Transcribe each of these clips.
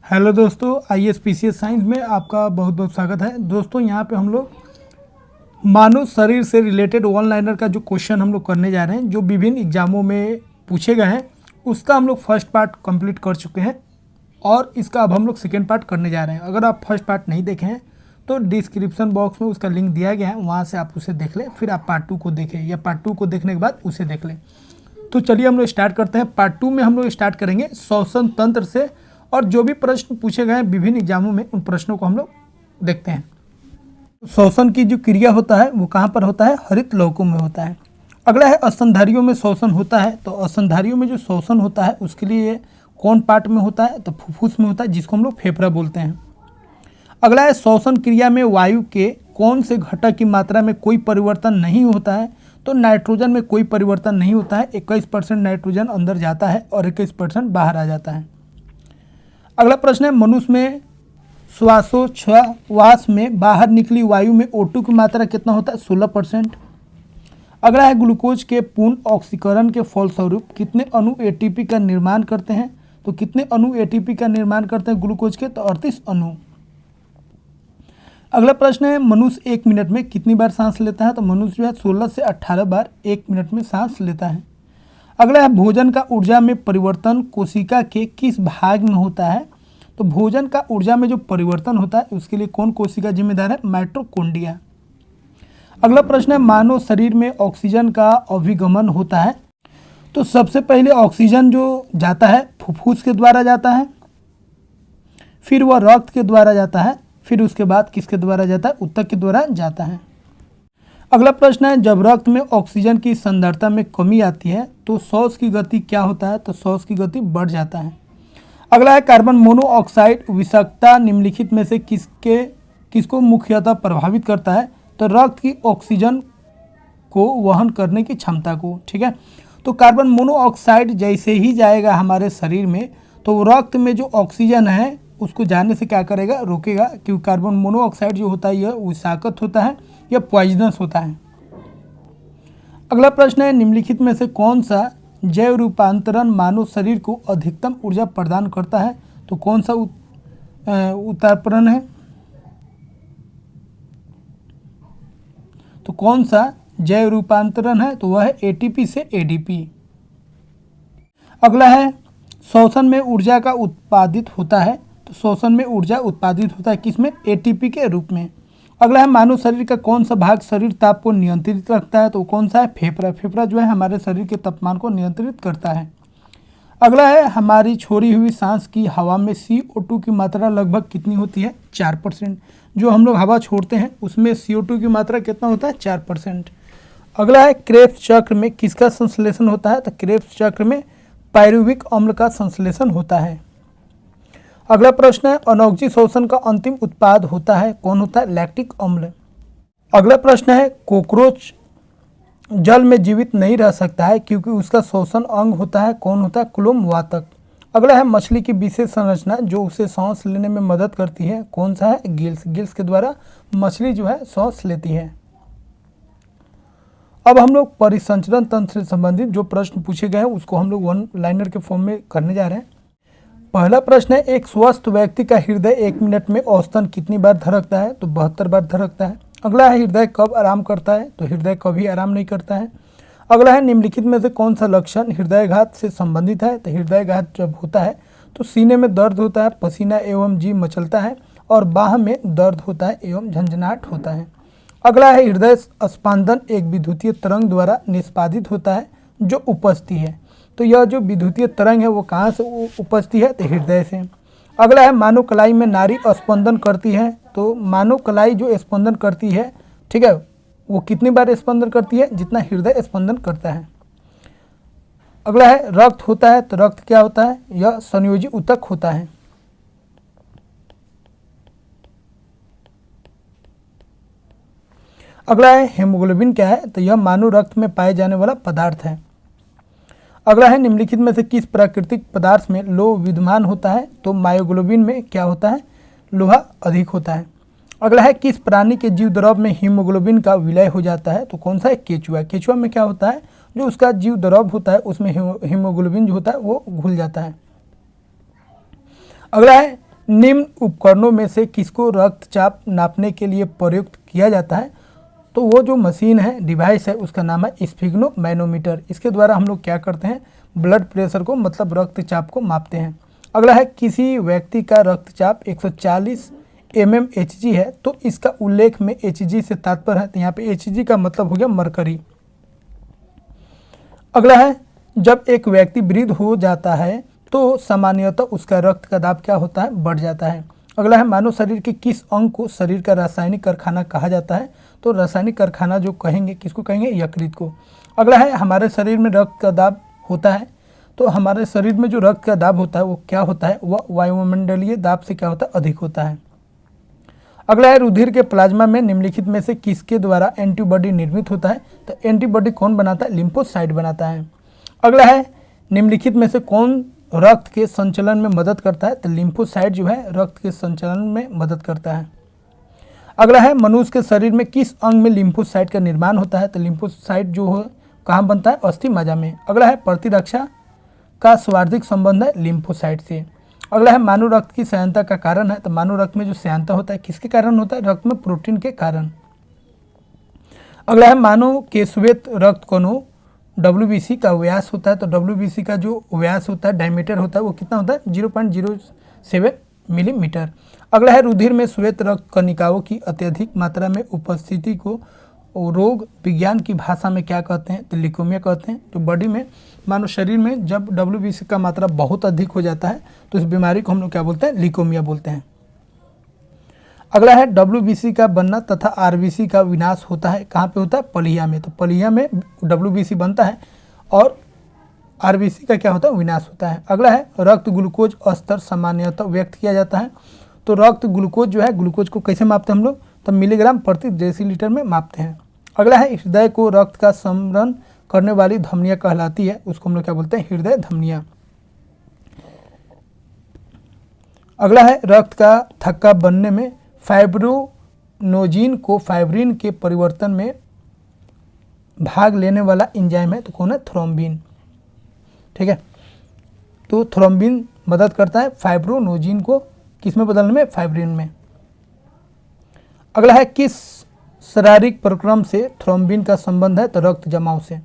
Hello दोस्तों, IAS PCS science में आपका बहुत बहुत स्वागत है। दोस्तों यहाँ पे हम लोग मानव शरीर से रिलेटेड वन लाइनर का जो क्वेश्चन हम लोग करने जा रहे हैं, जो विभिन्न एग्जामों में पूछे गए हैं, उसका हम लोग फर्स्ट पार्ट कंप्लीट कर चुके हैं और इसका अब हम लोग सेकेंड पार्ट करने जा रहे हैं। अगर आप फर्स्ट पार्ट नहीं देखे हैं तो डिस्क्रिप्शन बॉक्स में उसका लिंक दिया गया है, वहाँ से आप उसे देख लें, फिर आप पार्ट 2 को देखें या पार्ट 2 को देखने के बाद उसे देख लें। तो चलिए हम लोग स्टार्ट करते हैं। पार्ट 2 में हम लोग स्टार्ट करेंगे श्वसन तंत्र से, और जो भी प्रश्न पूछे गए हैं विभिन्न एग्जामों में, उन प्रश्नों को हम लोग देखते हैं। श्वसन की जो क्रिया होता है वो कहाँ पर होता है? हरित लौकों में होता है। अगला है स्तनधारियों में श्वसन होता है। तो स्तनधारियों में जो श्वसन होता है उसके लिए कौन पार्ट में होता है? तो फुफ्फुस में होता है, जिसको हम लोग फेफड़ा बोलते हैं। अगला है श्वसन क्रिया में वायु के कौन से घटक की मात्रा में कोई परिवर्तन नहीं होता है? तो नाइट्रोजन में कोई परिवर्तन नहीं होता है। 21% नाइट्रोजन अंदर जाता है और 21% बाहर आ जाता है। अगला प्रश्न है मनुष्य में श्वासोच्छ्वास में बाहर निकली वायु में O2 की मात्रा कितना होता है? 16%। अगला है ग्लूकोज के पूर्ण ऑक्सीकरण के फलस्वरूप कितने अणु एटीपी का निर्माण करते हैं? तो कितने अणु एटीपी का निर्माण करते हैं ग्लूकोज के? तो 38 अणु। अगला प्रश्न है मनुष्य 1 मिनट में कितनी बार सांस लेता है? तो मनुष्य जो है 16 से 18 बार 1 मिनट में सांस लेता है। अगला है भोजन का ऊर्जा में परिवर्तन कोशिका के किस भाग में होता है? तो भोजन का ऊर्जा में जो परिवर्तन होता है उसके लिए कौन कोशिका जिम्मेदार है? माइटोकॉन्ड्रिया। अगला प्रश्न है मानव शरीर में ऑक्सीजन का अभिगमन होता है। तो सबसे पहले ऑक्सीजन जो जाता है फुफ्फुस के द्वारा जाता है, फिर वह रक्त के द्वारा जाता है, फिर उसके बाद किसके द्वारा जाता है? ऊतक के द्वारा जाता है। अगला प्रश्न है जब रक्त में ऑक्सीजन की सांद्रता में कमी आती है तो श्वास की गति क्या होता है? तो श्वास की गति बढ़ जाता है। अगला है कार्बन मोनोऑक्साइड विषाक्तता निम्नलिखित में से किसको मुख्यतः प्रभावित करता है? तो रक्त की ऑक्सीजन को वहन करने की क्षमता को। ठीक है, तो कार्बन मोनोऑक्साइड जैसे ही जाएगा हमारे शरीर में तो रक्त में जो ऑक्सीजन है उसको जाने से क्या करेगा? रोकेगा, क्योंकि कार्बन मोनोऑक्साइड जो होता है यह विषाक्त होता है, यह पॉइजनस होता है। अगला प्रश्न है निम्नलिखित में से कौन सा जैव रूपांतरण मानव शरीर को अधिकतम ऊर्जा प्रदान करता है? तो कौन सा उत्पादन है? तो कौन सा जैव रूपांतरण है? तो वह है एटीपी से एडीपी। अगला है श्वसन में ऊर्जा का उत्पादित होता है। तो श्वसन में ऊर्जा उत्पादित होता है किसमें? एटीपी के रूप में। अगला है मानव शरीर का कौन सा भाग शरीर ताप को नियंत्रित रखता है? तो कौन सा है? फेफड़ा। फेफड़ा जो है हमारे शरीर के तापमान को नियंत्रित करता है। अगला है हमारी छोड़ी हुई सांस की हवा में CO2 की मात्रा लगभग कितनी होती है? 4%। जो हम लोग हवा छोड़ते हैं उसमें CO2 की मात्रा कितना होता है? 4%। अगला है क्रेब्स चक्र में किसका संश्लेषण होता है? तो क्रेब्स चक्र में पायरुविक अम्ल का संश्लेषण होता है। अगला प्रश्न है अनोक्सी शोषण का अंतिम उत्पाद होता है, कौन होता है? लैक्टिक अम्ल। अगला प्रश्न है कोकरोच जल में जीवित नहीं रह सकता है क्योंकि उसका शोषण अंग होता है, कौन होता है? क्लोम वातक। अगला है मछली की विशेष संरचना जो उसे सांस लेने में मदद करती है, कौन सा है? गिल्स। गिल्स के द्वारा मछली जो है सांस लेती है। अब हम लोग परिसंचरण तंत्र से संबंधित जो प्रश्न पूछे गए हैं उसको हम लोग वन लाइनर के फॉर्म में करने जा रहे हैं। पहला प्रश्न है एक स्वस्थ व्यक्ति का हृदय 1 मिनट में औसतन कितनी बार धड़कता है? तो 72 बार धड़कता है। अगला है हृदय कब आराम करता है? तो हृदय कभी आराम नहीं करता है। अगला है निम्नलिखित में से कौन सा लक्षण हृदयघात से संबंधित है? तो हृदयघात जब होता है तो सीने में दर्द होता है, पसीना एवं जी मचलता है और बाह में दर्द होता है एवं झंझनाहट होता है। अगला है हृदय स्पंदन एक विद्युतीय तरंग द्वारा निष्पादित होता है जो उपजती है। तो यह जो विद्युतीय तरंग है वो कहाँ से उपजती है? तो हृदय से। अगला है मानव कलाई में नाड़ी स्पंदन करती है। तो मानव कलाई जो स्पंदन करती है, ठीक है, वो कितनी बार स्पंदन करती है? जितना हृदय स्पंदन करता है। अगला है रक्त होता है। तो रक्त क्या होता है? यह संयोजी ऊतक होता है। अगला है हेमोग्लोबिन क्या है? तो यह मानव रक्त में पाए जाने वाला पदार्थ है। अगला है निम्नलिखित में से किस प्राकृतिक पदार्थ में लोह विद्यमान होता है? तो मायोग्लोबिन में क्या होता है? लोहा अधिक होता है। अगला है किस प्राणी के जीव द्रव में हीमोग्लोबिन का विलय हो जाता है? तो कौन सा है? केचुआ। केचुआ में क्या होता है? जो उसका जीव द्रव होता है उसमें हीमोग्लोबिन जो होता है वो घुल जाता है। अगला है निम्न उपकरणों में से किसको रक्तचाप नापने के लिए प्रयुक्त किया जाता है? तो वो जो मशीन है, डिवाइस है, उसका नाम है स्फिग्नोमैनोमीटर। इसके द्वारा हम लोग क्या करते हैं, ब्लड प्रेशर को मतलब रक्तचाप को मापते हैं। अगला है, किसी व्यक्ति का रक्तचाप 140 mmHg है तो इसका उल्लेख में Hg से तात्पर्य है, तो यहाँ पे Hg का मतलब हो गया मरकरी। अगला है, जब एक व्यक्ति वृद्ध हो जाता है तो सामान्यतः उसका रक्त का दाब क्या होता है, बढ़ जाता है। अगला है, मानव शरीर के किस अंग को शरीर का रासायनिक कारखाना कहा जाता है? तो रासायनिक कारखाना जो कहेंगे किसको कहेंगे, यकृत को। अगला है, हमारे शरीर में रक्त का दाब होता है, तो हमारे शरीर में जो रक्त का दाब होता है वो क्या होता है, वह वायुमंडलीय दाब से क्या होता है, अधिक होता है। अगला है, रुधिर के प्लाज्मा में निम्नलिखित में से किसके द्वारा एंटीबॉडी निर्मित होता है? तो एंटीबॉडी कौन बनाता है, लिम्फोसाइट बनाता है। अगला है, निम्नलिखित में से कौन रक्त के संचलन में मदद करता है? तो लिम्फोसाइट जो है रक्त के संचलन में मदद करता है। अगला है, मनुष्य के शरीर में किस अंग में लिम्फोसाइट का निर्माण होता है? तो लिम्फोसाइट जो है कहाँ बनता है, अस्थि मज्जा में। अगला है, प्रतिरक्षा का स्वार्थिक संबंध है लिम्फोसाइट से। अगला है, मानव रक्त की श्यानता का कारण है? तो मानव रक्त में जो श्यानता होता है किसके कारण होता है, रक्त में प्रोटीन के कारण। अगला है, मानव के श्वेत रक्त कणों WBC का व्यास होता है, तो WBC का जो व्यास होता है, डायमीटर होता है, वो कितना होता है, 0.07 मिलीमीटर। अगला है, रुधिर में श्वेत रक्त कणिकाओं की अत्यधिक मात्रा में उपस्थिति को रोग विज्ञान की भाषा में क्या कहते हैं? तो ल्यूकेमिया कहते हैं। तो बॉडी में, मानव शरीर में जब WBC का मात्रा बहुत अधिक हो जाता है तो इस बीमारी को हम लोग क्या बोलते हैं, ल्यूकेमिया बोलते हैं। अगला है, WBC का बनना तथा RBC का विनाश होता है, कहाँ पे होता है, पलिया में। तो पलिया में WBC बनता है और RBC का क्या होता है, विनाश होता है। अगला है, रक्त ग्लूकोज स्तर सामान्यतः व्यक्त किया जाता है, तो रक्त ग्लूकोज जो है, ग्लूकोज को कैसे मापते हैं हम लोग, तो मिलीग्राम प्रति डेसीलीटर में मापते हैं। अगला है, हृदय को रक्त का समरण करने वाली धमनियाँ कहलाती है, उसको हम लोग क्या बोलते हैं, हृदय धमनियाँ। अगला है, रक्त का थक्का बनने में फाइब्रोनोजिन को फाइब्रिन के परिवर्तन में भाग लेने वाला एंजाइम है, तो कौन है, थ्रोम्बिन। ठीक है, तो थ्रोम्बिन मदद करता है फाइब्रोनोजिन को किस में बदलने में, फाइब्रिन में। अगला है, किस शारीरिक प्रक्रम से थ्रोम्बिन का संबंध है? तो रक्त जमाव से।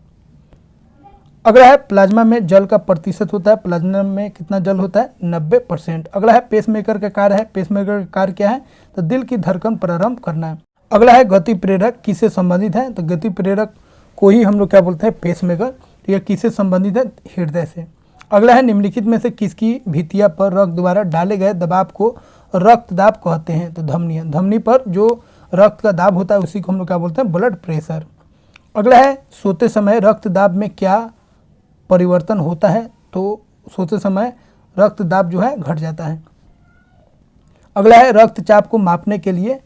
अगला है, प्लाज्मा में जल का प्रतिशत होता है, प्लाज्मा में कितना जल होता है, 90%। अगला है, पेसमेकर का कार्य है, पेसमेकर का कार्य क्या है? तो दिल की धड़कन प्रारंभ करना है। अगला है, गति प्रेरक किससे संबंधित है? तो गति प्रेरक को ही हम लोग क्या बोलते हैं, पेसमेकर। तो यह किससे संबंधित है, हृदय से। अगला है, निम्नलिखित में से किसकी भितिया पर रक्त द्वारा डाले गए दबाव को रक्तदाब कहते हैं? तो धमनी। धमनी पर जो रक्त का दाब होता है उसी को हम लोग क्या बोलते हैं, ब्लड प्रेशर। अगला है, सोते समय रक्तदाब में क्या परिवर्तन होता है? तो सोते समय रक्तदाब जो है घट जाता है। अगला है, रक्तचाप को मापने के लिए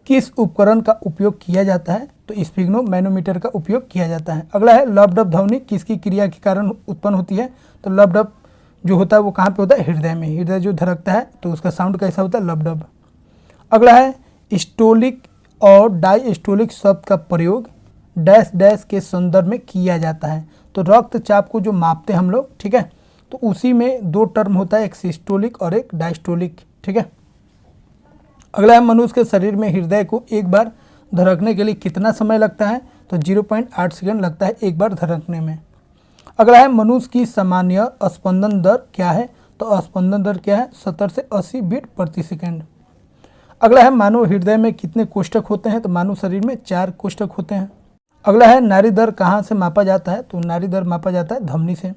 किस उपकरण का उपयोग किया जाता है? तो स्फिग्नोमैनोमीटर का उपयोग किया जाता है। अगला है, लबडब ध्वनि किसकी क्रिया के कारण उत्पन्न होती है? तो लबडब जो होता है वो कहाँ पे होता है, हृदय में। हृदय जो धड़कता है तो उसका साउंड कैसा होता है, लबडब। अगला है, स्टोलिक और डायस्टोलिक शब्द का प्रयोग डैश डैश के संदर्भ में किया जाता है। तो रक्तचाप को जो मापते हैं हम लोग, ठीक है, तो उसी में दो टर्म होता है, एक सिस्टोलिक और एक डायस्टोलिक। ठीक है, अगला है, मनुष्य के शरीर में हृदय को एक बार धड़कने के लिए कितना समय लगता है? तो 0.8 सेकंड लगता है एक बार धड़कने में। अगला है, मनुष्य की सामान्य स्पंदन दर क्या है? तो स्पंदन दर क्या है, 70 से 80 बीट प्रति सेकंड। अगला है, मानव हृदय में कितने कोष्ठक होते हैं? तो मानव शरीर में 4 कोष्ठक होते हैं। अगला है, नाड़ी दर कहाँ से मापा जाता है? तो नाड़ी दर मापा जाता है धमनी से।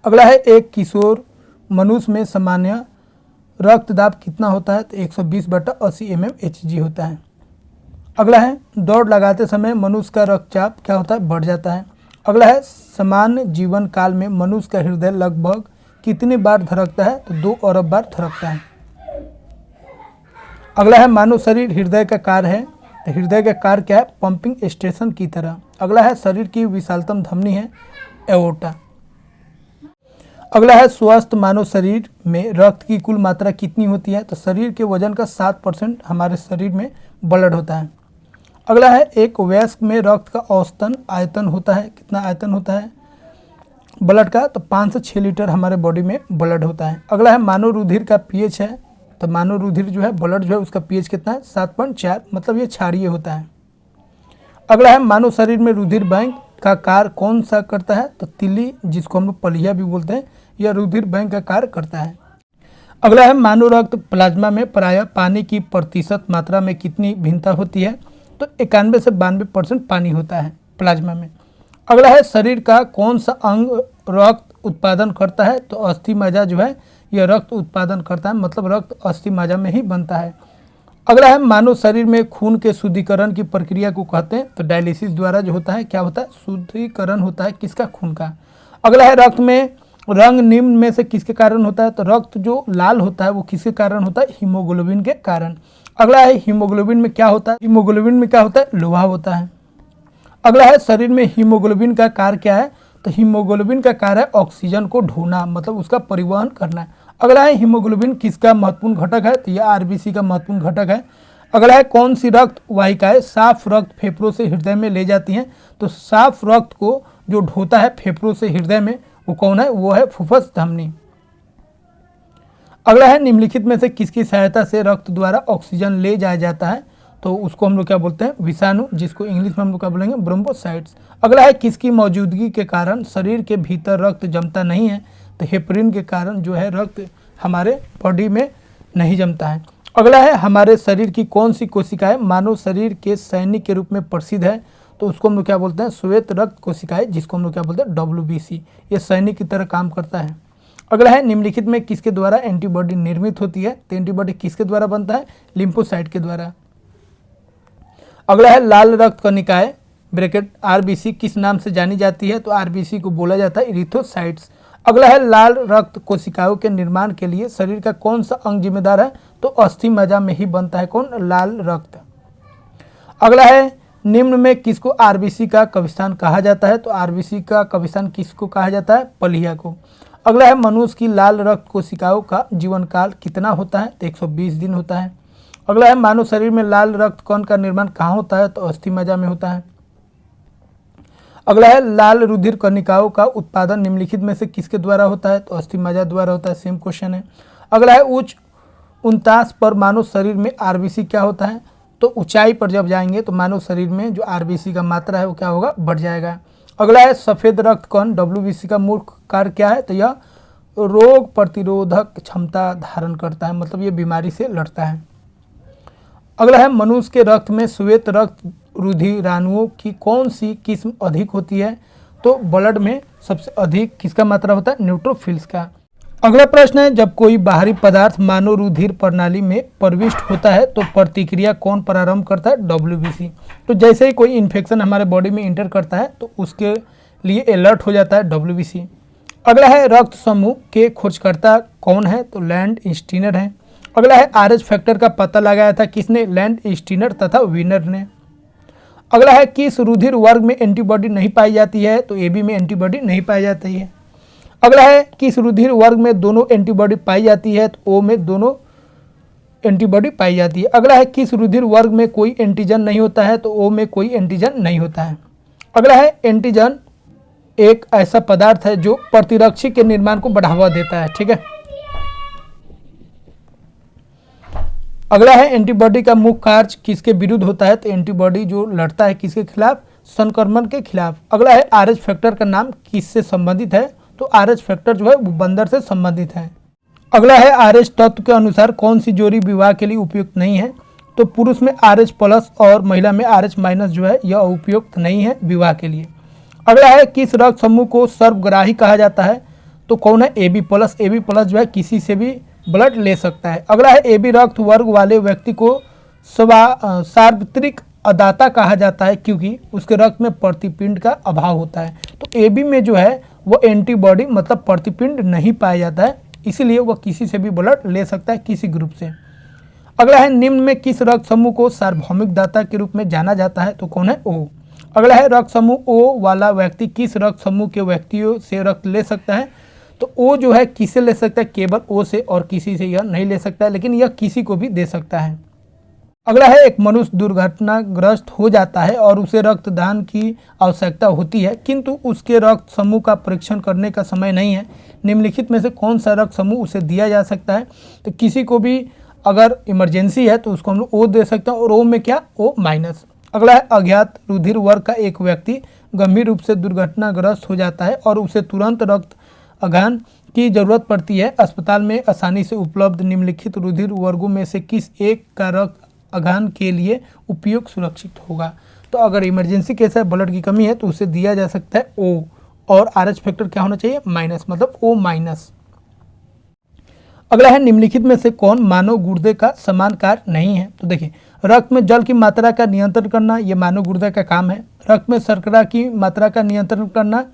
अगला है, एक किशोर मनुष्य में सामान्य रक्तदाब कितना होता है? तो 120/80 mmHg होता है। अगला है, दौड़ लगाते समय मनुष्य का रक्तचाप क्या होता है, बढ़ जाता है। अगला है, सामान्य जीवन काल में मनुष्य का हृदय लगभग कितनी बार धड़कता है? तो 2 अरब बार धड़कता है। अगला है, मानव शरीर हृदय का कार्य है, तो हृदय का कार्य क्या है, पंपिंग स्टेशन की तरह। अगला है, शरीर की विशालतम धमनी है एओर्टा। अगला है, स्वस्थ मानव शरीर में रक्त की कुल मात्रा कितनी होती है? तो शरीर के वजन का 7% हमारे शरीर में ब्लड होता है। अगला है, एक वयस्क में रक्त का औसतन आयतन होता है, कितना आयतन होता है? ब्लड का, तो 5 से 6 लीटर हमारे बॉडी में ब्लड होता है। अगला है मानव रुधिर का पीएच है, तो मानव रुधिर जो है ब्लड जो है उसका पीएच कितना है 7.4, मतलब ये क्षारीय होता है। अगला है मानव शरीर में रुधिर बैंक का कार्य कौन सा करता है, तो तिल्ली जिसको हम लोग पलिया भी बोलते हैं, यह रुधिर बैंक का कार्य करता है। अगला है मानव रक्त प्लाज्मा में प्रायः पानी की प्रतिशत मात्रा में कितनी भिन्नता होती है, तो 91 से 92% पानी होता है प्लाज्मा में। अगला है शरीर का कौन सा अंग रक्त उत्पादन करता है, तो अस्थि मज्जा जो है यह रक्त उत्पादन करता है, मतलब रक्त अस्थि मज्जा में ही बनता है। अगला है मानव शरीर में खून के शुद्धिकरण की प्रक्रिया को कहते हैं, तो डायलिसिस द्वारा जो होता है क्या होता है, शुद्धिकरण होता है किसका, खून का। अगला है रक्त में रंग निम्न में से किसके कारण होता है, तो रक्त जो लाल होता है वो किसके कारण होता है, हीमोग्लोबिन के कारण। अगला है हीमोग्लोबिन में क्या होता है, हीमोग्लोबिन में क्या होता है, लोहा होता है। अगला है शरीर में हीमोग्लोबिन का कार्य क्या है, तो हीमोग्लोबिन का कार्य है ऑक्सीजन को ढोना, मतलब उसका परिवहन करना है। अगला है हीमोग्लोबिन किसका महत्वपूर्ण घटक है, तो यह आरबीसी का महत्वपूर्ण घटक है। अगला है कौन सी रक्त वाहिकाएं साफ रक्त फेफड़ों से हृदय में ले जाती हैं, तो साफ रक्त को जो ढोता है फेफड़ों से हृदय में वो कौन है, वो है फुफ्फुस धमनी। अगला है निम्नलिखित में से किसकी सहायता से रक्त द्वारा ऑक्सीजन ले जाया जाता है, तो उसको हम लोग क्या बोलते हैं, विषाणु, जिसको इंग्लिश में हम लोग क्या बोलेंगे, ब्रोम्बोसाइट्स। अगला है किसकी मौजूदगी के कारण शरीर के भीतर रक्त जमता नहीं है, तो हेपरिन के कारण जो है रक्त हमारे बॉडी में नहीं जमता है। अगला है हमारे शरीर की कौन सी कोशिकाएं मानव शरीर के सैनिक के रूप में प्रसिद्ध है, तो उसको हम लोग क्या बोलते हैं, श्वेत रक्त कोशिकाएं, जिसको हम लोग क्या बोलते हैं, WBC। ये सैनिक की तरह काम करता है। अगला है निम्नलिखित में किसके द्वारा एंटीबॉडी निर्मित होती है, तो एंटीबॉडी किसके द्वारा बनता है, लिम्फोसाइट के द्वारा। अगला है लाल रक्त कणिकाएं ब्रैकेट RBC किस नाम से जानी जाती है, तो RBC को बोला जाता है इरिथ्रोसाइट्स। अगला है लाल रक्त कोशिकाओं के निर्माण के लिए शरीर का कौन सा अंग जिम्मेदार है, तो अस्थि मज्जा में ही बनता है कौन, लाल रक्त। अगला है निम्न में किसको RBC का कब्रिस्तान कहा जाता है, तो RBC का कब्रिस्तान किसको कहा जाता है, पलिया को। अगला है मनुष्य की लाल रक्त कोशिकाओं का जीवन काल कितना होता है, तो 120 दिन होता है। अगला है मानव शरीर में लाल रक्त कण का निर्माण कहाँ होता है, तो अस्थि मज्जा में होता है। अगला है लाल रुधिर कणिकाओं का उत्पादन निम्नलिखित में से किसके द्वारा होता है, तो अस्थि मज्जा द्वारा होता है, सेम क्वेश्चन है। अगला है उच्च 49 पर मानव शरीर में RBC क्या होता है, तो ऊंचाई पर जब जाएंगे तो मानव शरीर में जो RBC का मात्रा है वो क्या होगा, बढ़ जाएगा। अगला है सफ़ेद रक्त कण WBC का मुख्य कार्य क्या है, तो यह रोग प्रतिरोधक क्षमता धारण करता है, मतलब ये बीमारी से लड़ता है। अगला है मनुष्य के रक्त में श्वेत रक्त रुधिराणुओं की कौन सी किस्म अधिक होती है, तो ब्लड में सबसे अधिक किसका मात्रा होता है, न्यूट्रोफिल्स का। अगला प्रश्न है जब कोई बाहरी पदार्थ मानव रुधिर प्रणाली में प्रविष्ट होता है तो प्रतिक्रिया कौन प्रारंभ करता है, WBC। तो जैसे ही कोई इन्फेक्शन हमारे बॉडी में इंटर करता है तो उसके लिए अलर्ट हो जाता है WBC। अगला है रक्त समूह के खोजकर्ता कौन है, तो लैंड स्टीनर है। अगला है RH फैक्टर का पता लगाया था किसने, लैंड स्टीनर तथा विनर ने। अगला है किस रुधिर वर्ग में एंटीबॉडी नहीं पाई जाती है, तो AB में एंटीबॉडी नहीं पाई जाती है। अगला है किस रुधिर वर्ग में दोनों एंटीबॉडी पाई जाती है, तो O में दोनों एंटीबॉडी पाई जाती है। अगला है किस रुधिर वर्ग में कोई एंटीजन नहीं होता है, तो O में कोई एंटीजन नहीं होता है। अगला है एंटीजन एक ऐसा पदार्थ है जो प्रतिरक्षी के निर्माण को बढ़ावा देता है, ठीक है। अगला है एंटीबॉडी का मुख्य कार्य किसके विरुद्ध होता है, तो एंटीबॉडी जो लड़ता है किसके खिलाफ, संक्रमण के खिलाफ। अगला है RH फैक्टर का नाम किससे संबंधित है, तो RH फैक्टर जो है वो बंदर से संबंधित है। अगला है RH तत्व के अनुसार कौन सी जोड़ी विवाह के लिए उपयुक्त नहीं है, तो पुरुष में RH+ और महिला में RH- जो है यह उपयुक्त नहीं है विवाह के लिए। अगला है किस रक्त समूह को सर्वग्राही कहा जाता है, तो कौन है, AB+ जो है किसी से भी ब्लड ले सकता है। अगला है AB रक्त वर्ग वाले व्यक्ति को सार्वत्रिक अदाता कहा जाता है क्योंकि उसके रक्त में प्रतिपिंड का अभाव होता है। तो AB में जो है वो एंटीबॉडी मतलब प्रतिपिंड नहीं पाया जाता है, इसीलिए वह किसी से भी ब्लड ले सकता है, किसी ग्रुप से। अगला है निम्न में किस रक्त समूह को सार्वभौमिक दाता के रूप में जाना जाता है, तो कौन है, O। अगला है रक्त समूह O वाला व्यक्ति किस रक्त समूह के व्यक्तियों से रक्त ले सकता है, तो O जो है किसे ले सकता है, केवल O से और किसी से यह नहीं ले सकता है, लेकिन यह किसी को भी दे सकता है। अगला है, एक मनुष्य दुर्घटनाग्रस्त हो जाता है और उसे रक्तदान की आवश्यकता होती है, किंतु उसके रक्त समूह का परीक्षण करने का समय नहीं है। निम्नलिखित में से कौन सा रक्त समूह उसे दिया जा सकता है? तो किसी को भी अगर इमरजेंसी है तो उसको हम लोग ओ दे सकते हैं, और ओ में क्या, ओ माइनस। अगला है, अज्ञात रुधिर वर्ग का एक व्यक्ति गंभीर रूप से दुर्घटनाग्रस्त हो जाता है और उसे तुरंत रक्त आघान की जरूरत पड़ती है। अस्पताल में आसानी से उपलब्ध निम्नलिखित रुधिर वर्गों में से किस एक का रक्त आघान के लिए उपयोग सुरक्षित होगा? तो अगर इमरजेंसी केस है, ब्लड की कमी है, तो उसे दिया जा सकता है ओ, और आरएच फैक्टर क्या होना चाहिए, माइनस, मतलब ओ माइनस। अगला है, निम्नलिखित में से कौन मानव गुर्दे का समान कार्य नहीं है? तो देखिए, रक्त में जल की मात्रा का नियंत्रण करना यह मानव गुर्दे का काम है। रक्त में शर्करा की मात्रा का नियंत्रण करना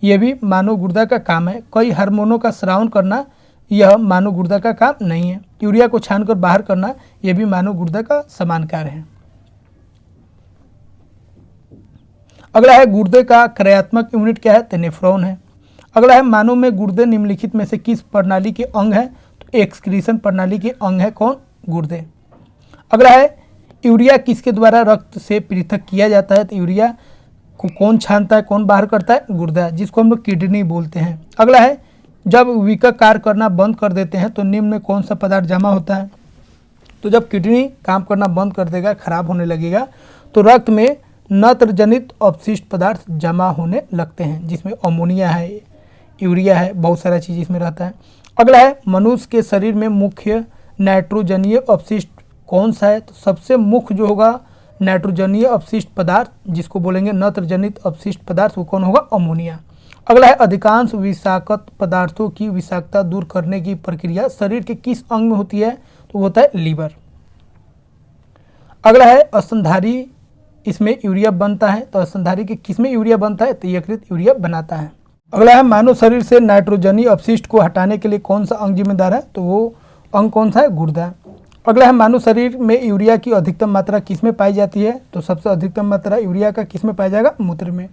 यह भी मानव गुर्दा का काम है। कई हार्मोनों का स्रावन करना यह मानव गुर्दा का काम नहीं है। यूरिया को छानकर बाहर करना यह भी मानव गुर्दा का समान कार्य है। अगला है, गुर्दे का क्रियात्मक यूनिट क्या है? तो नेफ्रॉन है। अगला है, मानव में गुर्दे निम्नलिखित में से किस प्रणाली के अंग है? तो एक्सक्रीशन प्रणाली के अंग है कौन? गुर्दे। अगला है, यूरिया किसके द्वारा रक्त से पृथक किया जाता है? तो यूरिया को कौन छानता है, कौन बाहर करता है? गुर्दा, जिसको हम लोग किडनी बोलते हैं। अगला है, जब विकक कार्य करना बंद कर देते हैं तो निम्न में कौन सा पदार्थ जमा होता है? तो जब किडनी काम करना बंद कर देगा, खराब होने लगेगा, तो रक्त में नत्र जनित अपशिष्ट पदार्थ जमा होने लगते हैं, जिसमें अमोनिया है, यूरिया है, बहुत सारा चीज़ इसमें रहता है। अगला है, मनुष्य के शरीर में मुख्य नाइट्रोजनीय अपशिष्ट कौन सा है? तो सबसे मुख्य जो होगा नाइट्रोजनीय अपशिष्ट पदार्थ, जिसको बोलेंगे नत्रजनित अपशिष्ट पदार्थ, वो कौन होगा? अमोनिया। अगला है, अधिकांश विषाक्त पदार्थों की विषाक्तता दूर करने की प्रक्रिया शरीर के किस अंग में होती है? तो वो होता है लीवर। अगला है, स्तनधारी इसमें यूरिया बनता है, तो स्तनधारी के किस में यूरिया बनता है? तो यकृत यूरिया बनाता है। अगला है, मानव शरीर से नाइट्रोजनीय अपशिष्ट को हटाने के लिए कौन सा अंग जिम्मेदार है? तो वो अंग कौन सा है? गुर्दा। अगला है, मानव शरीर में यूरिया की अधिकतम मात्रा किस में पाई जाती है? तो सबसे अधिकतम मात्रा यूरिया का किस में पाया जाएगा? मूत्र में।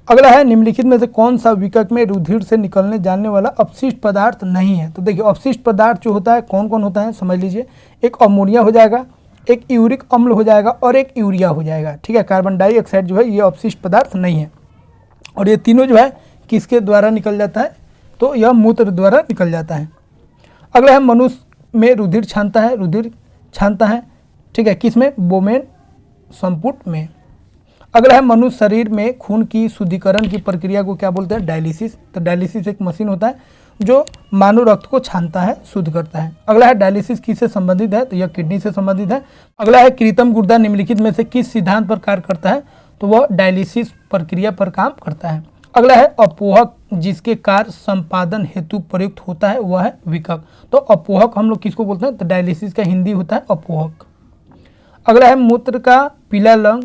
अगला है, निम्नलिखित में से कौन सा विकक में रुधिर से निकलने जाने वाला अपशिष्ट पदार्थ नहीं है? तो देखिए, अपशिष्ट पदार्थ जो होता है कौन कौन होता है, समझ लीजिए। एक अमोनिया हो जाएगा, एक यूरिक अम्ल हो जाएगा, और एक यूरिया हो जाएगा, ठीक है। कार्बन डाइऑक्साइड जो है ये अपशिष्ट पदार्थ नहीं है, और ये तीनों जो है किसके द्वारा निकल जाता है? तो यह मूत्र द्वारा निकल जाता है। अगला है, मनुष्य में रुधिर छानता है, ठीक है, किस में? बोमेन संपुट में। अगला है, मनुष्य शरीर में खून की शुद्धिकरण की प्रक्रिया को क्या बोलते हैं? डायलिसिस। तो डायलिसिस एक मशीन होता है जो मानव रक्त को छानता है, शुद्ध करता है। अगला है, डायलिसिस किससे संबंधित है? तो यह किडनी से संबंधित है। अगला है, कृत्रिम गुर्दा निम्नलिखित में से किस सिद्धांत पर कार्य करता है? तो वह डायलिसिस प्रक्रिया पर काम करता है। अगला है, अपोहक जिसके कार्य संपादन हेतु प्रयुक्त होता है वह है विकक। तो अपोहक हम लोग किसको बोलते हैं? तो डायलिसिस का हिंदी होता है अपोहक। अगला है, मूत्र का पीला रंग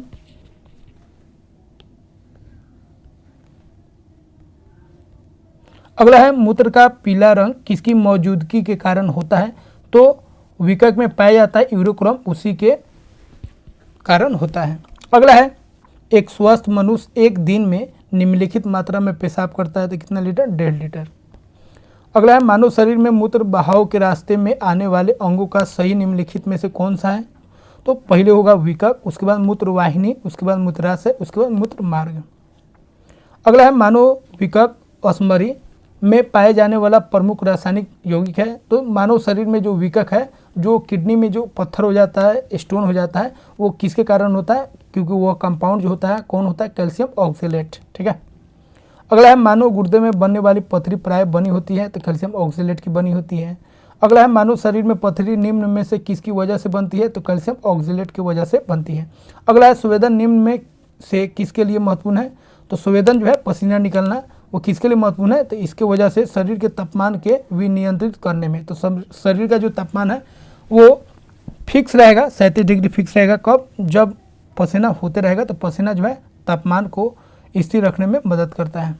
अगला है, मूत्र का पीला रंग किसकी मौजूदगी के कारण होता है? तो विकक में पाया जाता है यूरोक्रोम, उसी के कारण होता है। अगला है, एक स्वस्थ मनुष्य एक दिन में निम्नलिखित मात्रा में पेशाब करता है, तो कितना लीटर? 1.5 लीटर। अगला है, मानव शरीर में मूत्र बहाव के रास्ते में आने वाले अंगों का सही निम्नलिखित में से कौन सा है? तो पहले होगा विकक, उसके बाद मूत्र वाहिनी, उसके बाद मूत्राशय, उसके बाद मूत्र मार्ग। अगला है, मानव विकक अश्मरी में पाए जाने वाला प्रमुख रासायनिक यौगिक है। तो मानव शरीर में जो विकक है, जो किडनी में जो पत्थर हो जाता है, स्टोन हो जाता है, वो किसके कारण होता है? क्योंकि वह कंपाउंड जो होता है कौन होता है? कैल्शियम ऑक्सलेट, ठीक है। अगला है, मानव गुर्दे में बनने वाली पथरी प्राय बनी होती है, तो कैल्शियम ऑक्सलेट की बनी होती है। अगला है, मानव शरीर में पथरी निम्न में से किसकी वजह से बनती है? तो कैल्शियम ऑक्सलेट की वजह से बनती है। अगला है, संवेदन निम्न में से किसके लिए महत्वपूर्ण है? तो संवेदन जो है पसीना निकलना, वो किसके लिए महत्वपूर्ण है? तो इसके वजह से शरीर के तापमान के विनियंत्रित करने में। तो शरीर का जो तापमान है वो फिक्स रहेगा, 37 डिग्री फिक्स रहेगा। कब? जब पसीना होते रहेगा, तो पसीना जो है तापमान को स्थिर रखने में मदद करता है।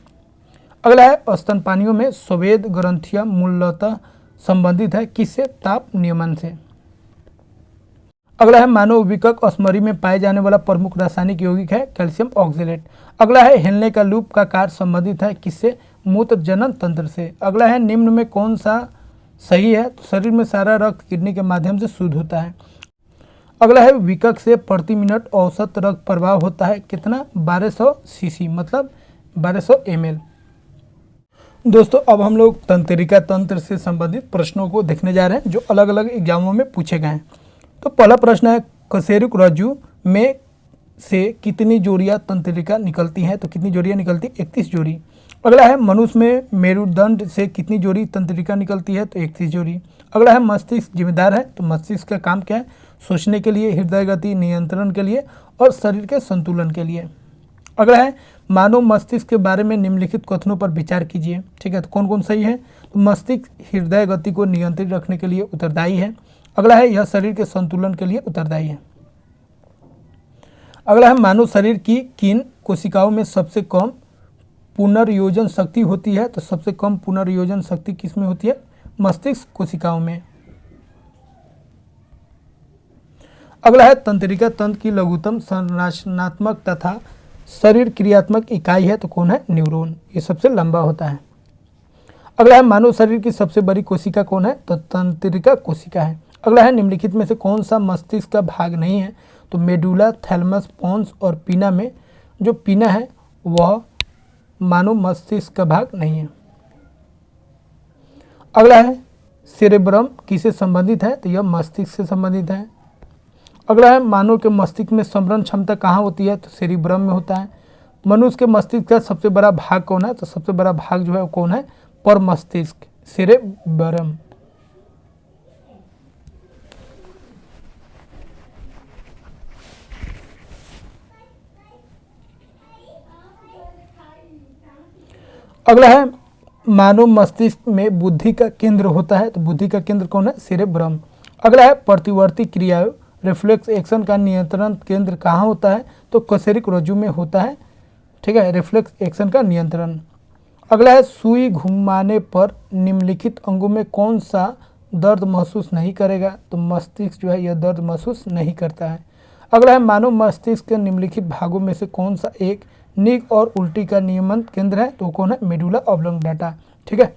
अगला है, स्तनपानियों में स्वेद ग्रंथियां मूलतः संबंधित है किससे? ताप नियमन से। अगला है, मानव विकक अश्मरी में पाए जाने वाला प्रमुख रासायनिक यौगिक है कैल्शियम ऑक्सलेट। अगला है, हिलने का लूप का कार्य संबंधित है किससे? मूत्र जनन तंत्र से। अगला है, निम्न में कौन सा सही है? तो शरीर में सारा रक्त किडनी के माध्यम से शुद्ध होता है। अगला है विकक से प्रति मिनट औसत रक्त प्रवाह होता है कितना, 1200 सीसी, मतलब 1200 ml। दोस्तों अब हम लोग तंत्रिका तंत्र से संबंधित प्रश्नों को देखने जा रहे हैं जो अलग अलग एग्जामों में पूछे गए हैं। तो पहला प्रश्न है कशेरुक रज्जु में से कितनी जोड़ियां तंत्रिका निकलती हैं, तो कितनी जोड़ियां निकलती, 31 जोड़ी। अगला है मनुष्य में मेरुदंड से कितनी जोड़ी तंत्रिका निकलती है, तो 31 जोड़ी। अगला है मस्तिष्क जिम्मेदार है, तो मस्तिष्क का काम क्या है, सोचने के लिए, हृदय गति नियंत्रण के लिए और शरीर के संतुलन के लिए। अगला है मानव मस्तिष्क के बारे में निम्नलिखित कथनों पर विचार कीजिए। ठीक है, तो कौन कौन सही है, तो मस्तिष्क हृदय गति को नियंत्रित रखने के लिए उत्तरदायी है। अगला है यह शरीर के संतुलन के लिए उत्तरदायी है। अगला है मानव शरीर की किन कोशिकाओं में सबसे कम पुनर्योजन शक्ति होती है, तो सबसे कम पुनर्योजन शक्ति किस में होती है, मस्तिष्क कोशिकाओं में। अगला है तंत्रिका तंत्र की लघुतम संरचनात्मक तथा शरीर क्रियात्मक इकाई है, तो कौन है, न्यूरॉन, ये सबसे लंबा होता है। अगला है मानव शरीर की सबसे बड़ी कोशिका कौन है, तो तंत्रिका कोशिका है। अगला है निम्नलिखित में से कौन सा मस्तिष्क का भाग नहीं है, तो मेडुला, थैलमस, पोन्स और पीना में जो पीना है वह मानव मस्तिष्क का भाग नहीं है। अगला है सेरेब्रम किससे संबंधित है, तो यह मस्तिष्क से संबंधित है। अगला है मानव के मस्तिष्क में स्मरण क्षमता कहाँ होती है, तो सेरेब्रम में होता है। मनुष्य के मस्तिष्क का सबसे बड़ा भाग कौन है, तो सबसे बड़ा भाग जो है वो कौन है, पर मस्तिष्क, सेरेब्रम। अगला है मानव मस्तिष्क में बुद्धि का केंद्र होता है, तो बुद्धि का केंद्र कौन है, सेरेब्रम। अगला है प्रतिवर्ती क्रिया रिफ्लेक्स एक्शन का नियंत्रण केंद्र कहाँ होता है, तो कशेरुक रज्जु में होता है। ठीक है, रिफ्लेक्स एक्शन का नियंत्रण। अगला है सुई घुमाने पर निम्नलिखित अंगों में कौन सा दर्द महसूस नहीं करेगा, तो मस्तिष्क जो है यह दर्द महसूस नहीं करता है। अगला है मानव मस्तिष्क के निम्नलिखित भागों में से कौन सा एक नीक और उल्टी का नियमन केंद्र है, तो कौन है, मेडुला ऑब्लोंगेटा। ठीक है,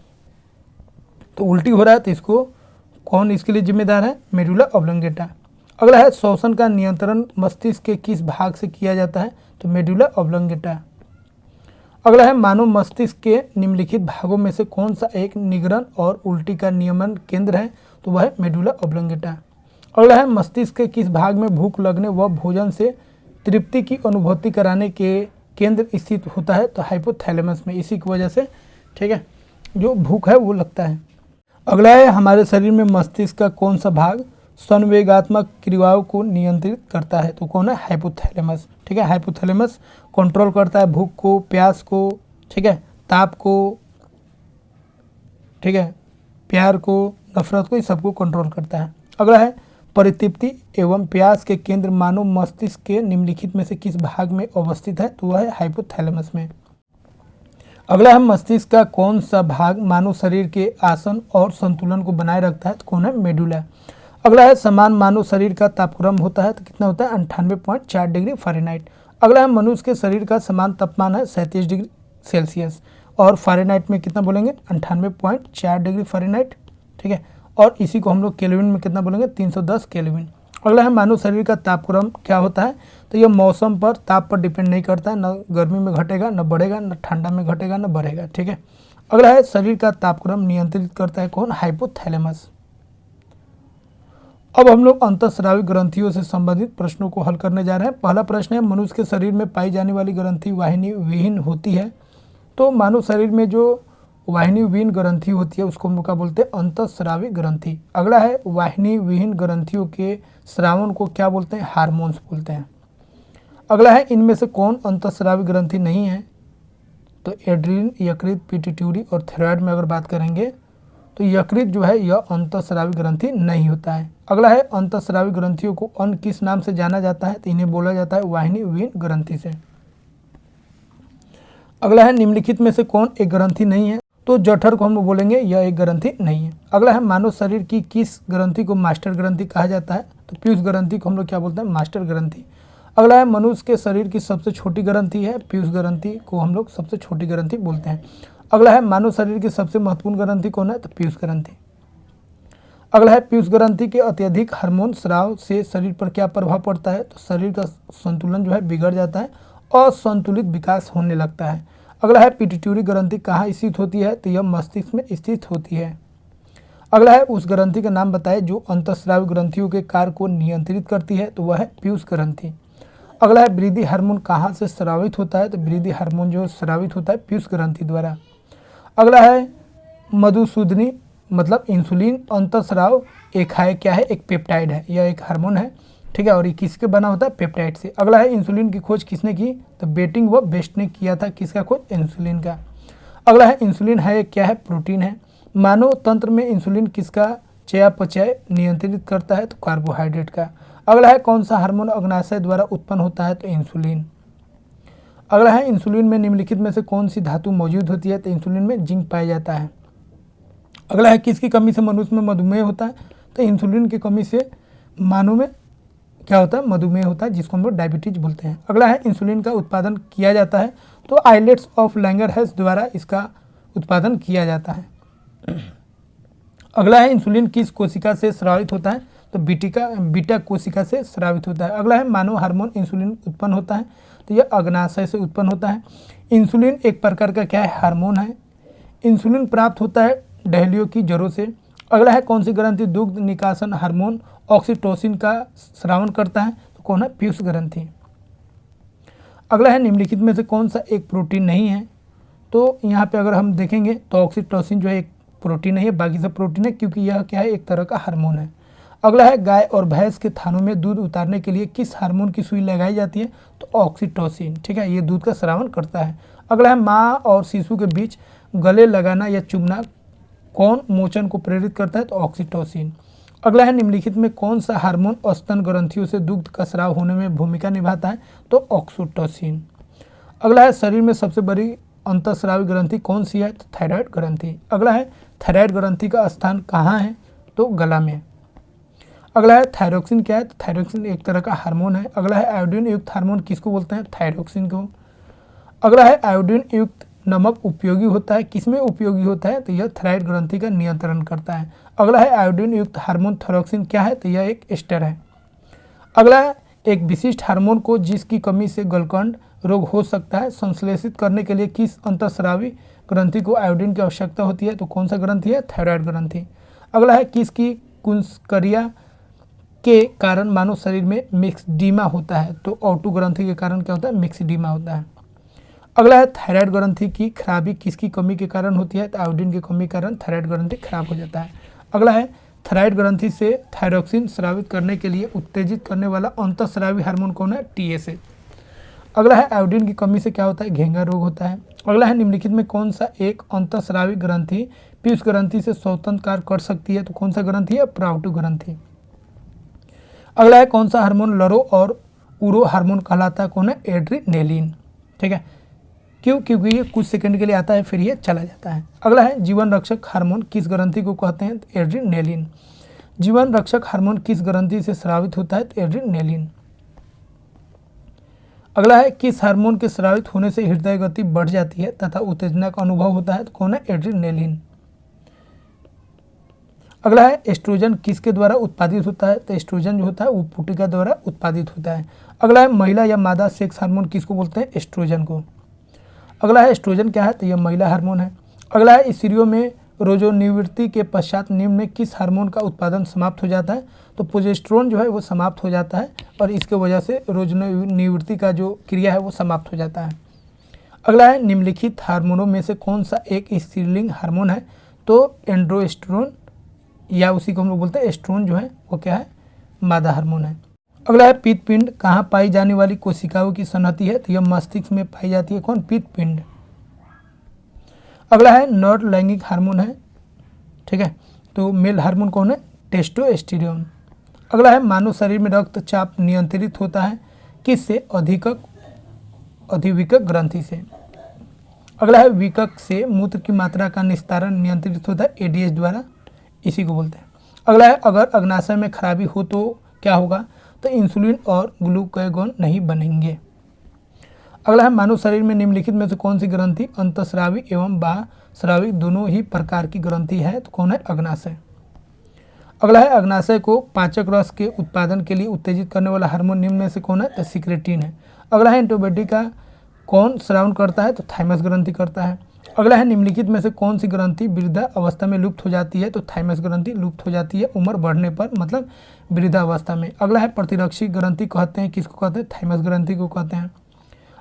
तो उल्टी हो रहा है तो इसको कौन इसके लिए जिम्मेदार है, मेडुला ऑब्लोंगेटा। अगला है श्वसन का नियंत्रण मस्तिष्क के किस भाग से किया जाता है, तो मेडुला ऑब्लोंगेटा। अगला है मानव मस्तिष्क के निम्नलिखित भागों में से कौन सा एक निगरण और उल्टी का नियमन केंद्र है, तो वह है मेडुला ऑब्लोंगेटा। अगला है मस्तिष्क के किस भाग में भूख लगने व भोजन से तृप्ति की अनुभूति कराने के केंद्र स्थित होता है, तो हाइपोथैलेमस में, इसी की वजह से ठीक है जो भूख है वो लगता है। अगला है हमारे शरीर में मस्तिष्क का कौन सा भाग संवेगात्मक क्रियाओं को नियंत्रित करता है, तो कौन है, हाइपोथैलेमस। ठीक है, हाइपोथैलेमस कंट्रोल करता है भूख को, प्यास को, ठीक है, ताप को, ठीक है, प्यार को, नफरत को, इस सबको कंट्रोल करता है। अगला है परितृप्ति एवं प्यास के केंद्र मानव मस्तिष्क के निम्नलिखित में से किस भाग में अवस्थित है, तो वह है हाइपोथैलेमस में। अगला है मस्तिष्क का कौन सा भाग मानव शरीर के आसन और संतुलन को बनाए रखता है, तो कौन है, मेडुला। अगला है समान मानव शरीर का तापक्रम होता है, तो कितना होता है, 98.4 डिग्री फ़ारेनहाइट। अगला है मनुष्य के शरीर का समान तापमान है 37 डिग्री सेल्सियस और फ़ारेनहाइट में कितना बोलेंगे, 98.4 डिग्री फ़ारेनहाइट। ठीक है, और इसी को हम लोग केल्विन में कितना बोलेंगे, 310 केल्विन। अगला है मानव शरीर का तापक्रम क्या होता है, तो यह मौसम पर, ताप पर डिपेंड नहीं करता है, न गर्मी में घटेगा, न बढ़ेगा, न ठंडा में घटेगा, न बढ़ेगा। ठीक है, अगला है शरीर का तापक्रम नियंत्रित करता है कौन, हाइपोथैलेमस। अब हम लोग अंतःस्रावी ग्रंथियों से संबंधित प्रश्नों को हल करने जा रहे हैं। पहला प्रश्न है मनुष्य के शरीर में पाई जाने वाली ग्रंथि वाहिनी विहीन होती है, तो मानव शरीर में जो वाहिनी विहीन ग्रंथि होती है उसको हम लोग क्या बोलते हैं, अंतःस्रावी ग्रंथि। अगला है वाहिनी विहीन ग्रंथियों के स्रावन को क्या बोलते हैं, हार्मोन्स बोलते हैं। अगला है इनमें से कौन अंतःस्रावी ग्रंथि नहीं है, तो एड्रीन, यकृत, पिट्यूटरी और थायराइड में अगर बात करेंगे तो यकृत जो है यह अंतःस्रावी ग्रंथि नहीं होता है। अगला है अंतःस्रावी ग्रंथियों को अन्य किस नाम से जाना जाता है, तो इन्हें बोला जाता है वाहिनी विहीन ग्रंथि से। अगला है निम्नलिखित में से कौन एक ग्रंथि नहीं है, तो जठर को हम लोग बोलेंगे यह एक ग्रंथि नहीं है। अगला है मानव शरीर की किस ग्रंथि को मास्टर ग्रंथि कहा जाता है, तो पीयूष ग्रंथि को हम लोग क्या बोलते हैं, मास्टर ग्रंथि। अगला है मनुष्य के शरीर की सबसे छोटी ग्रंथि है, पीयूष ग्रंथि को हम लोग सबसे छोटी ग्रंथि बोलते हैं। अगला है मानव शरीर की सबसे महत्वपूर्ण ग्रंथि कौन है, तो पीयूष ग्रंथि। अगला है पीयूष ग्रंथि के अत्यधिक हार्मोन स्राव से शरीर पर क्या प्रभाव पड़ता है? तो शरीर का संतुलन जो है बिगड़ जाता है, असंतुलित विकास होने लगता है। अगला है पिट्यूटरी ग्रंथि कहाँ स्थित होती है? तो यह मस्तिष्क में स्थित होती है। अगला है उस ग्रंथि का नाम बताए जो अंतःस्रावी ग्रंथियों के कार्य को नियंत्रित करती है, तो वह है पीयूष ग्रंथि। अगला है वृद्धि हार्मोन कहाँ से स्रावित होता है? तो वृद्धि हार्मोन जो स्रावित होता है पीयूष ग्रंथि द्वारा। अगला है मधुसूदनी मतलब इंसुलिन अंतःस्राव एक है, क्या है? एक पेप्टाइड है, यह एक हार्मोन है, ठीक है, और ये किसके बना होता है? पेप्टाइड से। अगला है इंसुलिन की खोज किसने की? तो बेटिंग व बेस्ट ने किया था। किसका खोज? इंसुलिन का। अगला है इंसुलिन है क्या है? प्रोटीन है। मानव तंत्र में इंसुलिन किसका चयापचय नियंत्रित करता है? तो कार्बोहाइड्रेट का। अगला है कौन सा हार्मोन अग्नाशय द्वारा उत्पन्न होता है? तो इंसुलिन। अगला है इंसुलिन में निम्नलिखित में से कौन सी धातु मौजूद होती है? तो इंसुलिन में जिंक पाया जाता है। अगला है किसकी कमी से मनुष्य में मधुमेह होता है? तो इंसुलिन की कमी से मानव में क्या होता है? मधुमेह होता है, जिसको हम लोग डायबिटीज बोलते हैं। अगला है इंसुलिन का उत्पादन किया जाता है, तो आइलेट्स ऑफ लैंगरहैंस द्वारा इसका उत्पादन किया जाता है। अगला है इंसुलिन किस कोशिका से स्रावित होता है? तो बीटा कोशिका से स्रावित होता है। अगला है मानव हार्मोन इंसुलिन उत्पन्न होता है, तो यह अग्नाशय से उत्पन्न होता है। इंसुलिन एक प्रकार का क्या है? हार्मोन है। इंसुलिन प्राप्त होता है डहलियों की जड़ों से। अगला है कौन सी ग्रंथि दुग्ध निकासन हार्मोन ऑक्सीटोसिन का स्रावन करता है? तो कौन है? पीयूष ग्रंथि। अगला है निम्नलिखित में से कौन सा एक प्रोटीन नहीं है? तो यहाँ पे अगर हम देखेंगे तो ऑक्सीटोसिन जो है एक प्रोटीन नहीं है, बाकी सब प्रोटीन है, क्योंकि यह क्या है? एक तरह का हार्मोन है। अगला है गाय और भैंस के थानों में दूध उतारने के लिए किस हार्मोन की सुई लगाई जाती है? तो ऑक्सीटोसिन, ठीक है, ये दूध का स्रावन करता है। अगला है माँ और शिशु के बीच गले लगाना या चुभना कौन मोचन को प्रेरित करता है? तो ऑक्सीटोसिन। अगला है निम्नलिखित में कौन सा हार्मोन स्तन ग्रंथियों से दुग्ध का स्राव होने में भूमिका निभाता है? तो ऑक्सीटोसिन। अगला है शरीर में सबसे बड़ी अंतःस्रावी ग्रंथि कौन सी है? तो थायराइड ग्रंथि। अगला है थायराइड ग्रंथि का स्थान कहाँ है? तो गला में। अगला है थायरोक्सिन क्या है? तो थायरोक्सिन एक तरह का हार्मोन है। अगला है आयोडीन युक्त हार्मोन किसको बोलते हैं? थायरोक्सिन को। अगला है आयोडीन युक्त नमक उपयोगी होता है, किसमें उपयोगी होता है? तो यह थायराइड ग्रंथि का नियंत्रण करता है। अगला है आयोडीन युक्त हार्मोन थायरोक्सिन क्या है? तो यह एक एस्टर है। अगला है एक विशिष्ट हार्मोन को जिसकी कमी से गलकंड रोग हो सकता है संश्लेषित करने के लिए किस अंतःस्रावी ग्रंथि को आयोडीन की आवश्यकता होती है? तो कौन सा ग्रंथि है? थायराइड ग्रंथि। अगला है किसकी कुंसक्रिया के कारण मानव शरीर में मिक्सडीमा होता है? तो ऑटो ग्रंथि के कारण क्या होता है? मिक्सडीमा होता है। अगला है थायराइड ग्रंथि की खराबी किसकी कमी के कारण होती है? तो आयोडीन की कमी के कारण थायराइड ग्रंथि खराब हो जाता है। अगला है थायराइड ग्रंथि से थायरोक्सिन स्रावित करने के लिए उत्तेजित करने वाला अंतःस्रावी हार्मोन कौन है? TSH। अगला है आयोडीन की कमी से क्या होता है? घेंगा रोग होता है। अगला है निम्नलिखित में कौन सा एक अंतःस्रावी ग्रंथि पीयूष ग्रंथि से स्वतंत्र कार्य कर सकती है? तो कौन सा ग्रंथि है? प्राउटो ग्रंथि। अगला है कौन सा हार्मोन लरो और उरो हार्मोन कहलाता है? कौन है? एड्रीनेलिन, ठीक है, क्यों? क्योंकि ये कुछ सेकंड के लिए आता है फिर ये चला जाता है। अगला है जीवन रक्षक हार्मोन किस ग्रंथि को कहते हैं? तो एड्रीनेलिन। जीवन रक्षक हार्मोन किस ग्रंथि से स्रावित होता है? तो एड्रीनेलिन। अगला है किस हार्मोन के स्रावित होने से हृदय गति बढ़ जाती है तथा उत्तेजना का अनुभव होता है? तो कौन है? एड्रीनेलिन। अगला है एस्ट्रोजन किसके द्वारा उत्पादित होता है? तो एस्ट्रोजन जो होता है वो पुटिका द्वारा उत्पादित होता है। अगला है महिला या मादा सेक्स हार्मोन किसको बोलते हैं? एस्ट्रोजन को। अगला है एस्ट्रोजन क्या है? तो यह महिला हार्मोन है। अगला है स्त्रियों में रोजोनिवृत्ति के पश्चात निम्न में किस हार्मोन का उत्पादन समाप्त हो जाता है? तो प्रोजेस्टेरोन जो है वो समाप्त हो जाता है और इसके वजह से रोजोनिवृत्ति का जो क्रिया है वो समाप्त हो जाता है। अगला है निम्नलिखित हार्मोनों में से कौन सा एक स्त्रीलिंग हार्मोन है? तो एंड्रोस्टेरोन या उसी को हम लोग बोलते हैं एस्ट्रोन जो है वो क्या है? मादा हार्मोन है। अगला है पित्तपिंड कहाँ पाई जाने वाली कोशिकाओं की संहति है? तो यह मस्तिष्क में पाई जाती है। कौन? पित्तपिंड। अगला है नर लैंगिक हार्मोन है, ठीक है, तो मेल हार्मोन कौन है? टेस्टोस्टेरोन। अगला है मानव शरीर में रक्तचाप नियंत्रित होता है किससे? अधिविकक ग्रंथि से। अगला है विकक से मूत्र की मात्रा का निस्तारण नियंत्रित होता है ADH द्वारा, इसी को बोलते हैं। अगला है अगर अग्नाशय में खराबी हो तो क्या होगा? तो इंसुलिन और ग्लूकागोन नहीं बनेंगे। अगला है मानव शरीर में निम्नलिखित में से कौन सी ग्रंथि अंतःस्रावी एवं बाह्यस्रावी दोनों ही प्रकार की ग्रंथि है? तो कौन है? अग्नाशय। अगला है अग्नाशय को पाचक रस के उत्पादन के लिए उत्तेजित करने वाला हार्मोन निम्न में से कौन है? तो सिक्रेटिन है। अगला है एंटीबायोटिक का कौन स्रावन करता है? तो थाइमस ग्रंथि करता है। अगला है निम्नलिखित में से कौन सी ग्रंथि वृद्धावस्था में लुप्त हो जाती है? तो थाइमस ग्रंथि लुप्त हो जाती है उम्र बढ़ने पर, मतलब वृद्धावस्था में। अगला है प्रतिरक्षी ग्रंथि कहते हैं, किसको कहते हैं? थाइमस ग्रंथि को कहते हैं।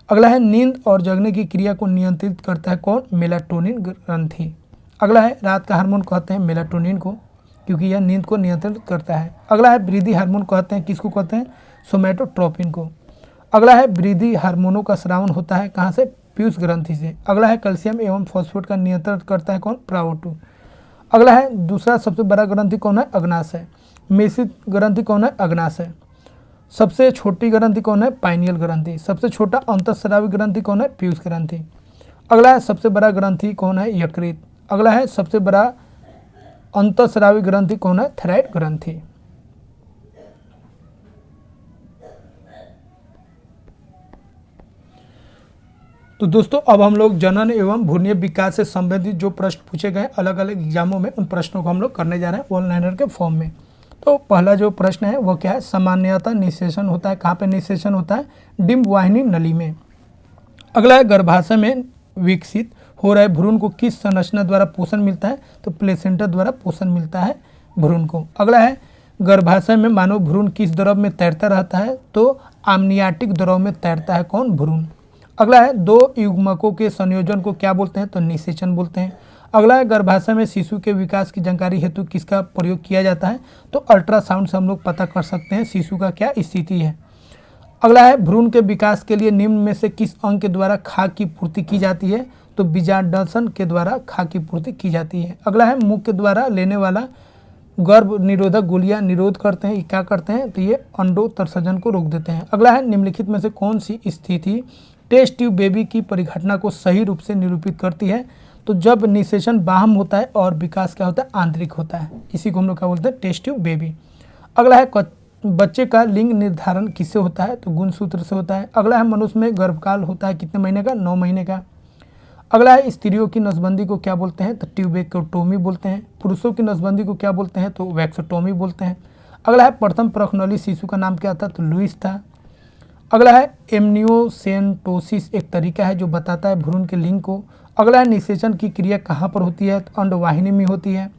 अगला है नींद और जगने की क्रिया को नियंत्रित करता है कौन? मेलाटोनिन ग्रंथि। अगला है रात का हार्मोन कहते हैं मेलाटोनिन को, क्योंकि यह नींद को नियंत्रित करता है। अगला है वृद्धि हार्मोन कहते हैं, किसको कहते हैं? सोमैटोट्रोपिन को। अगला है वृद्धि हार्मोनों का स्रावन होता है कहाँ से? पीयूष ग्रंथि से। अगला है कैल्शियम एवं फॉस्फेट का नियंत्रण करता है कौन? प्रावोटू। अगला है दूसरा सबसे बड़ा ग्रंथि कौन है? अग्नाशय। मेसित ग्रंथि कौन है? अग्नाशय। सबसे छोटी ग्रंथि कौन है? पाइनियल ग्रंथि। सबसे छोटा अंतःस्रावी ग्रंथि कौन है? पीयूष ग्रंथि। अगला है सबसे बड़ा ग्रंथि कौन है? यकृत। अगला है सबसे बड़ा अंतःस्रावी ग्रंथि कौन है? थायराइड ग्रंथि। तो दोस्तों अब हम लोग जनन एवं भ्रूणीय विकास से संबंधित जो प्रश्न पूछे गए अलग अलग एग्जामों में, उन प्रश्नों को हम लोग करने जा रहे हैं वन लाइनर के फॉर्म में। तो पहला जो प्रश्न है वो क्या है? सामान्यतः निषेचन होता है कहाँ पे निषेचन होता है? डिंब वाहिनी नली में। अगला है गर्भाशय में विकसित हो रहे भ्रूण को किस संरचना द्वारा पोषण मिलता है? तो प्लेसेंटा द्वारा पोषण मिलता है भ्रूण को। अगला है गर्भाशय में मानव भ्रूण किस द्रव में तैरता रहता है? तो आमनियाटिक द्रव में तैरता है कौन? भ्रूण। अगला है दो युग्मकों के संयोजन को क्या बोलते हैं? तो निषेचन बोलते हैं। अगला है गर्भाशय में शिशु के विकास की जानकारी हेतु किसका प्रयोग किया जाता है? तो अल्ट्रासाउंड से हम लोग पता कर सकते हैं शिशु का क्या स्थिति है। अगला है भ्रूण के विकास के लिए निम्न में से किस अंग के द्वारा खाद्य की पूर्ति की जाती है? तो बीजांडसन के द्वारा खाद्य की पूर्ति की जाती है। अगला है मुख के द्वारा लेने वाला गर्भ निरोधक गोलियां निरोध करते हैं, क्या करते हैं? तो ये अंडोत्सर्जन को रोक देते हैं। अगला है निम्नलिखित में से कौन सी स्थिति टेस्ट ट्यूब बेबी की परिघटना को सही रूप से निरूपित करती है? तो जब निषेचन बाह्य होता है और विकास क्या होता है? आंतरिक होता है, इसी को हम लोग क्या बोलते हैं? Test tube baby. अगला है बच्चे का लिंग निर्धारण किससे होता है? तो गुणसूत्र से होता है। अगला है मनुष्य में गर्भकाल होता है कितने महीने का? 9 महीने का। अगला है स्त्रियों की नसबंदी को क्या बोलते हैं? तो ट्यूबेक्टोमी बोलते हैं। पुरुषों की नसबंदी को क्या बोलते हैं? तो वैक्सोटोमी बोलते हैं। अगला है प्रथम प्रखनली शिशु का नाम क्या था? तो लुइस था। अगला है एमनियोसेंटोसिस एक तरीका है जो बताता है भ्रूण के लिंग को। अगला है निषेचन की क्रिया कहाँ पर होती है? तो अंडवाहिनी में होती है।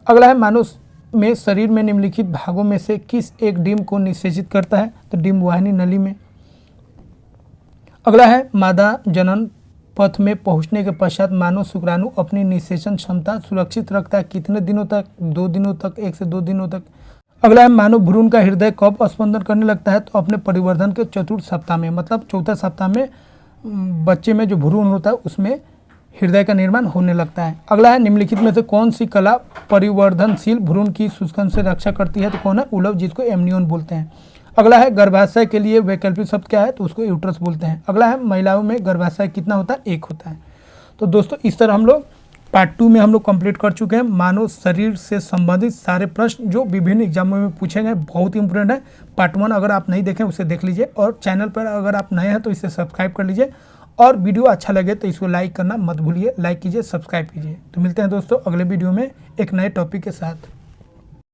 अगला है मानव में शरीर में निम्नलिखित भागों में से किस एक डिंब को निषेचित करता है? तो डिंब वाहिनी नली में। अगला है मादा जनन पथ में पहुंचने के पश्चात मानव शुक्राणु अपनी निषेचन क्षमता सुरक्षित रखता है कितने दिनों तक? 2 दिनों तक, 1 से 2 दिनों तक। अगला है मानव भ्रूण का हृदय कब स्पंदन करने लगता है? तो अपने परिवर्धन के 4th सप्ताह में, मतलब 4था सप्ताह में बच्चे में जो भ्रूण होता है उसमें हृदय का निर्माण होने लगता है। अगला है निम्नलिखित में से कौन सी कला परिवर्धनशील भ्रूण की शुष्कन से रक्षा करती है? तो कौन है? उलव, जिसको एमनियोन बोलते हैं। अगला है गर्भाशय के लिए वैकल्पिक शब्द क्या है? तो उसको यूट्रस बोलते हैं। अगला है महिलाओं में गर्भाशय कितना होता है? 1 होता है। तो दोस्तों इस तरह हम लोग पार्ट 2 में हम लोग कंप्लीट कर चुके हैं मानव शरीर से संबंधित सारे प्रश्न जो विभिन्न एग्जामों में पूछे गए, बहुत इंपॉर्टेंट है। पार्ट 1 अगर आप नहीं देखें उसे देख लीजिए, और चैनल पर अगर आप नए हैं तो इसे सब्सक्राइब कर लीजिए, और वीडियो अच्छा लगे तो इसको लाइक करना मत भूलिए। लाइक कीजिए, सब्सक्राइब कीजिए। तो मिलते हैं दोस्तों अगले वीडियो में एक नए टॉपिक के साथ।